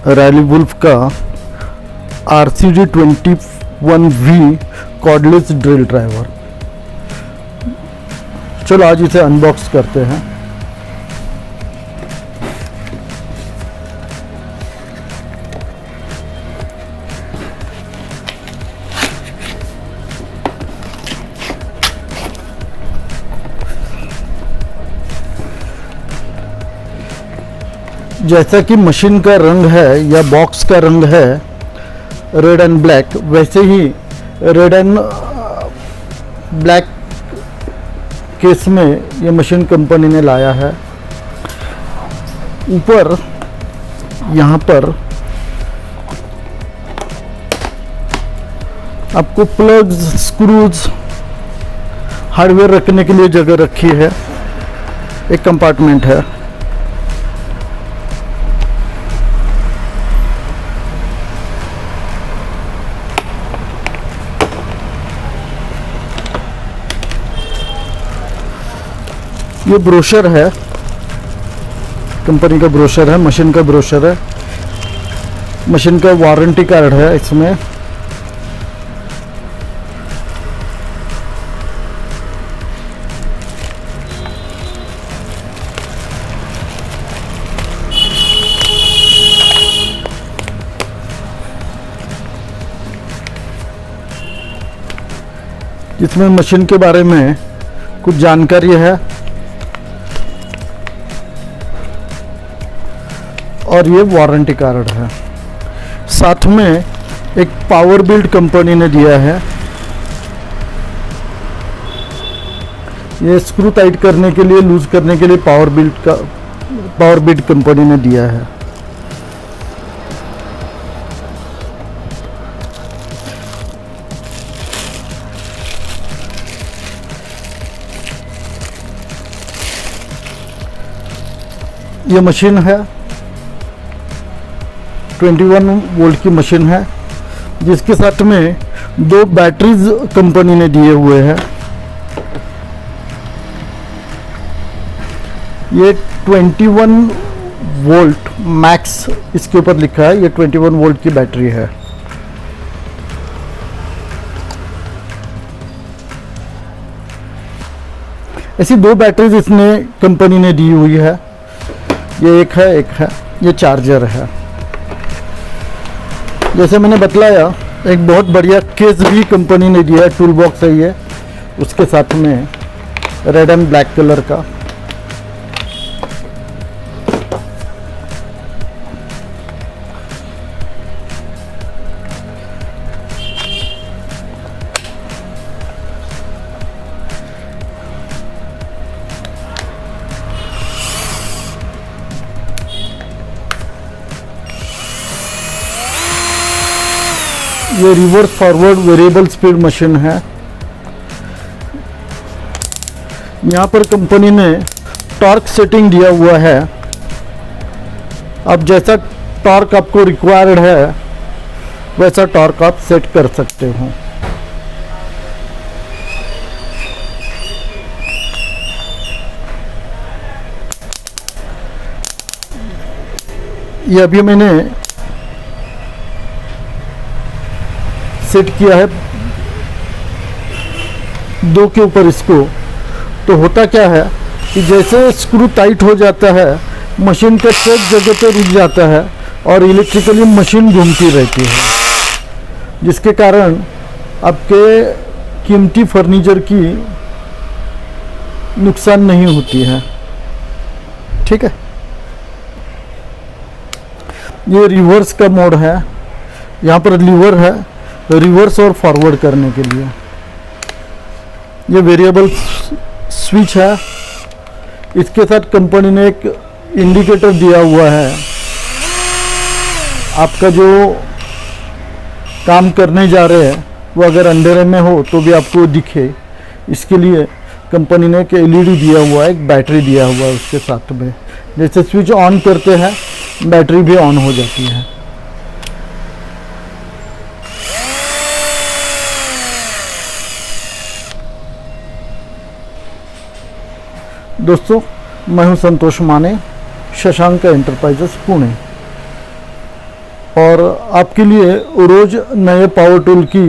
Rally wolf का RCD21V cordless drill driver. चलो आज इसे अनबॉक्स करते हैं। जैसा कि मशीन का रंग है या बॉक्स का रंग है रेड एंड ब्लैक, वैसे ही रेड एंड ब्लैक केस में ये मशीन कंपनी ने लाया है। ऊपर यहाँ पर आपको प्लग्स, स्क्रूज, हार्डवेयर रखने के लिए जगह रखी है। एक कंपार्टमेंट है। ये ब्रोशर है, कंपनी का ब्रोशर है, मशीन का ब्रोशर है। मशीन का वारंटी कार्ड है इसमें। इसमें मशीन के बारे में कुछ जानकारी है और ये वारंटी कार्ड है। साथ में एक पावर बिल्ड कंपनी ने दिया है। ये स्क्रू टाइट करने के लिए, लूज करने के लिए पावर बिल्ड कंपनी ने दिया है। ये मशीन है 21 वोल्ट की मशीन है, जिसके साथ में 2 बैटरीज कंपनी ने दिए हुए हैं। ये 21 वोल्ट मैक्स इसके ऊपर लिखा है। ये 21 वोल्ट की बैटरी है। ऐसी 2 बैटरीज इसने कंपनी ने दी हुई है। ये एक है, ये चार्जर है। जैसे मैंने बतलाया, एक बहुत बढ़िया केस भी कंपनी ने दिया है। टूल बॉक्स है ये, उसके साथ में रेड एंड ब्लैक कलर का। ये reverse forward variable speed machine है। यहाँ पर कंपनी ने टॉर्क सेटिंग दिया हुआ है। अब जैसा टॉर्क आपको रिक्वायर्ड है वैसा टॉर्क आप सेट कर सकते हो। ये अभी मैंने सेट किया है 2 के ऊपर इसको। तो होता क्या है कि जैसे स्क्रू टाइट हो जाता है, मशीन का ट्रैक जगह पे रुक जाता है और इलेक्ट्रिकली मशीन घूमती रहती है, जिसके कारण आपके कीमती फर्नीचर की नुकसान नहीं होती है। ठीक है। ये रिवर्स का मोड है। यहाँ पर लीवर है रिवर्स और फॉरवर्ड करने के लिए। ये वेरिएबल स्विच है। इसके साथ कंपनी ने एक इंडिकेटर दिया हुआ है। आपका जो काम करने जा रहे हैं वो अगर अंधेरे में हो तो भी आपको दिखे, इसके लिए कंपनी ने एक LED दिया हुआ है, एक बैटरी दिया हुआ है उसके साथ में। जैसे स्विच ऑन करते हैं बैटरी भी ऑन हो जाती है। दोस्तों, मैं हूं संतोष माने, शशांक एंटरप्राइजेस पुणे। और आपके लिए रोज़ नए पावर टूल की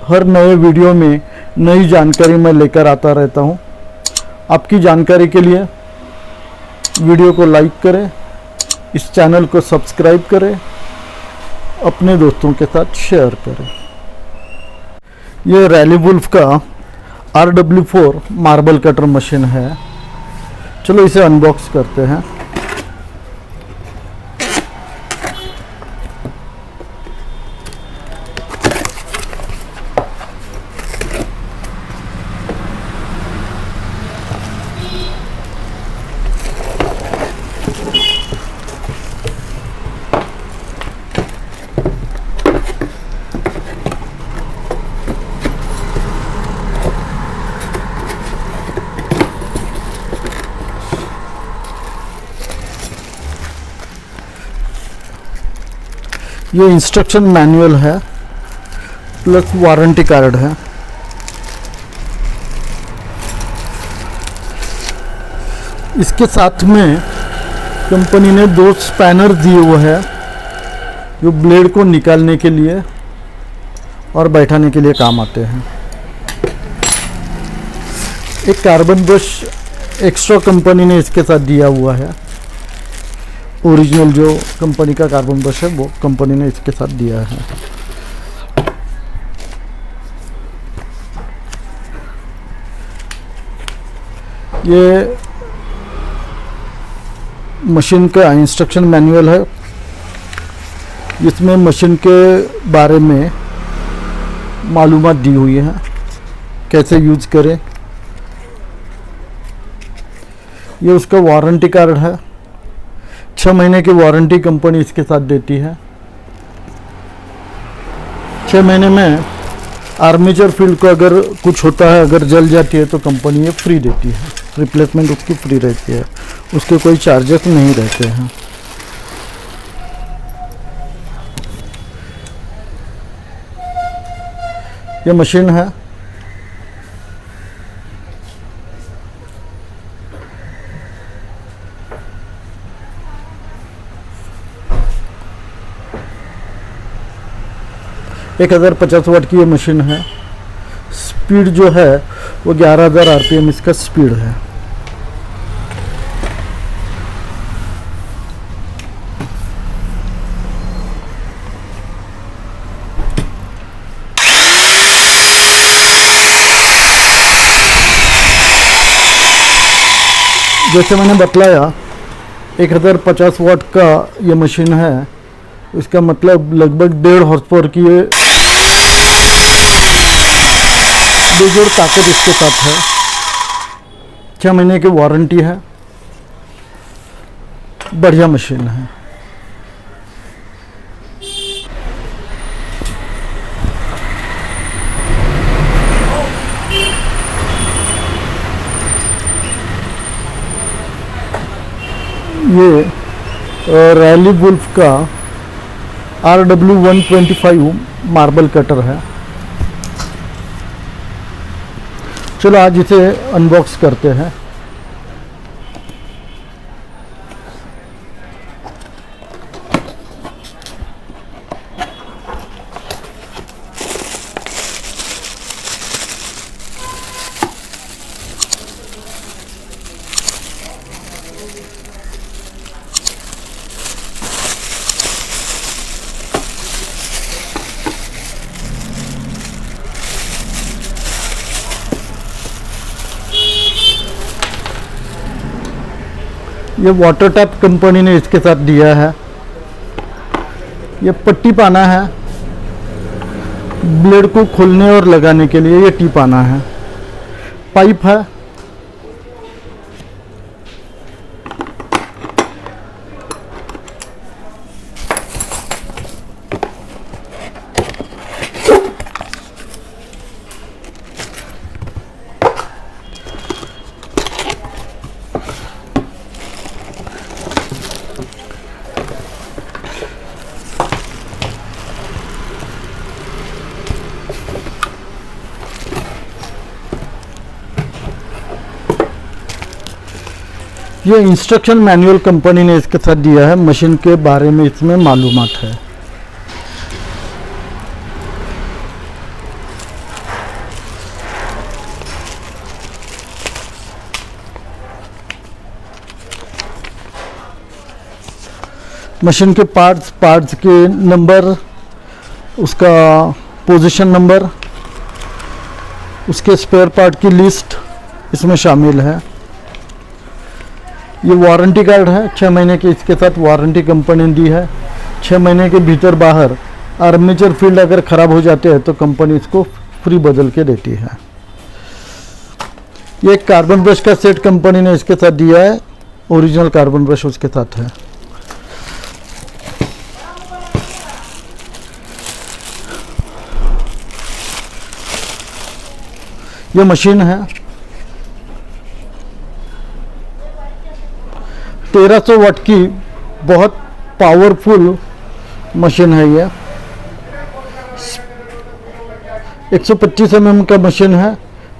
हर नए वीडियो में नई जानकारी मैं लेकर आता रहता हूं। आपकी जानकारी के लिए वीडियो को लाइक करें, इस चैनल को सब्सक्राइब करें, अपने दोस्तों के साथ शेयर करें। ये रैली वुल्फ का RW4 मार्बल कटर मशीन है। चलो इसे अनबॉक्स करते हैं। ये इंस्ट्रक्शन मैनुअल है प्लस वारंटी कार्ड है। इसके साथ में कंपनी ने 2 स्पैनर दिए हुए हैं जो ब्लेड को निकालने के लिए और बैठाने के लिए काम आते हैं। एक कार्बन ब्रश एक्स्ट्रा कंपनी ने इसके साथ दिया हुआ है। ओरिजिनल जो कंपनी का कार्बन ब्रश है वो कंपनी ने इसके साथ दिया है। ये मशीन का इंस्ट्रक्शन मैनुअल है। इसमें मशीन के बारे में मालूमात दी हुई है, कैसे यूज करें। ये उसका वारंटी कार्ड है। 6 महीने की वारंटी कंपनी इसके साथ देती है। 6 महीने में आर्मेचर फील्ड को अगर कुछ होता है, अगर जल जाती है तो कंपनी ये फ्री देती है। रिप्लेसमेंट उसकी फ्री रहती है, उसके कोई चार्जेस नहीं रहते हैं। ये मशीन है। एक 1050 वाट की ये मशीन है। स्पीड जो है वो 11,000 RPM इसका स्पीड है। जैसे मैंने बतलाया 1050 वाट का ये मशीन है। इसका मतलब लगभग 1.5 हॉर्स पावर की ये बेजोड़ ताकत इसके साथ है। 6 महीने की वारंटी है। बढ़िया मशीन है। ये रैली वुल्फ का RW125 मार्बल कटर है। चलो आज इसे अनबॉक्स करते हैं। ये वाटर टैप कंपनी ने इसके साथ दिया है। ये पट्टी पाना है ब्लेड को खोलने और लगाने के लिए। ये टिप आना है। पाइप है। ये इंस्ट्रक्शन मैनुअल कंपनी ने इसके साथ दिया है। मशीन के बारे में इसमें मालूमात है। मशीन के पार्ट्स के नंबर, उसका पोजीशन नंबर, उसके स्पेयर पार्ट की लिस्ट इसमें शामिल है। ये वारंटी कार्ड है, 6 महीने की इसके साथ वारंटी कंपनी ने दी है। 6 महीने के भीतर बाहर आर्मेचर फील्ड अगर ख़राब हो जाते हैं तो कंपनी इसको फ्री बदल के देती है। ये एक कार्बन ब्रश का सेट कंपनी ने इसके साथ दिया है, ओरिजिनल कार्बन ब्रश उसके साथ है। ये मशीन है, 1300 वाट की बहुत पावरफुल मशीन है। ये 125 mm का मशीन है,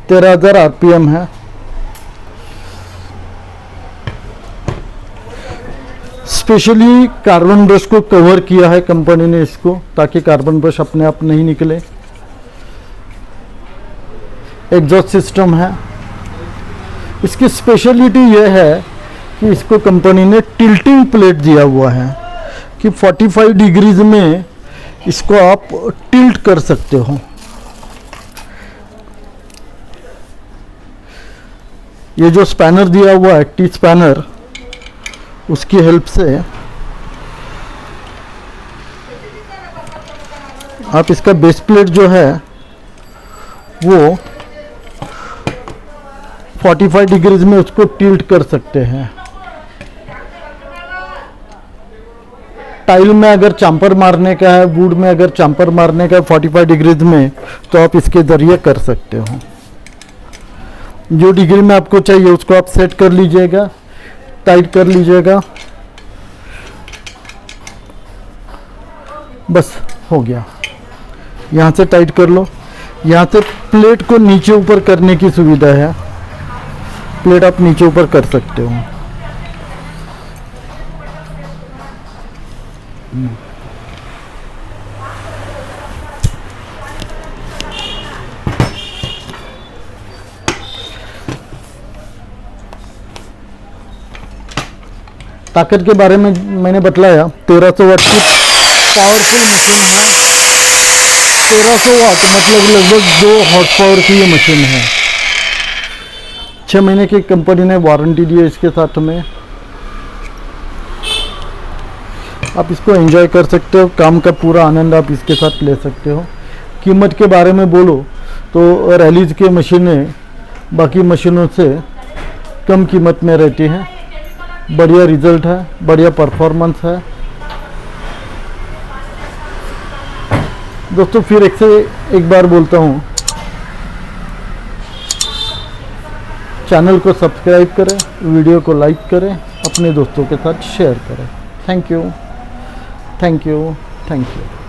13,000 RPM है। स्पेशली कार्बन ब्रश को कवर किया है कंपनी ने इसको, ताकि कार्बन ब्रश अपने आप नहीं निकले। एग्जॉस्ट सिस्टम है। इसकी स्पेशलिटी यह है कि इसको कंपनी ने टिल्टिंग प्लेट दिया हुआ है कि 45 डिग्रीज में इसको आप टिल्ट कर सकते हो। ये जो स्पैनर दिया हुआ है, टी स्पैनर, उसकी हेल्प से आप इसका बेस प्लेट जो है वो 45 डिग्रीज में उसको टिल्ट कर सकते हैं। टाइल में अगर चांपर मारने का है, वुड में अगर चांपर मारने का है 45 डिग्रीज में, तो आप इसके जरिए कर सकते हो। जो डिग्री में आपको चाहिए उसको आप सेट कर लीजिएगा, टाइट कर लीजिएगा, बस हो गया। यहाँ से टाइट कर लो। यहाँ से प्लेट को नीचे ऊपर करने की सुविधा है, प्लेट आप नीचे ऊपर कर सकते हो। ताकत के बारे में मैंने बतलाया, 1300 वाट की पावरफुल मशीन है। 1300 वाट मतलब लगभग 2 हॉर्स पावर की ये मशीन है। 6 महीने की कंपनी ने वारंटी दी है इसके साथ में। आप इसको एंजॉय कर सकते हो, काम का पूरा आनंद आप इसके साथ ले सकते हो। कीमत के बारे में बोलो तो रैलीज की मशीनें बाकी मशीनों से कम कीमत में रहती हैं। बढ़िया रिजल्ट है, बढ़िया परफॉर्मेंस है। दोस्तों फिर एक बार बोलता हूँ, चैनल को सब्सक्राइब करें, वीडियो को लाइक करें, अपने दोस्तों के साथ शेयर करें। Thank you, thank you, thank you.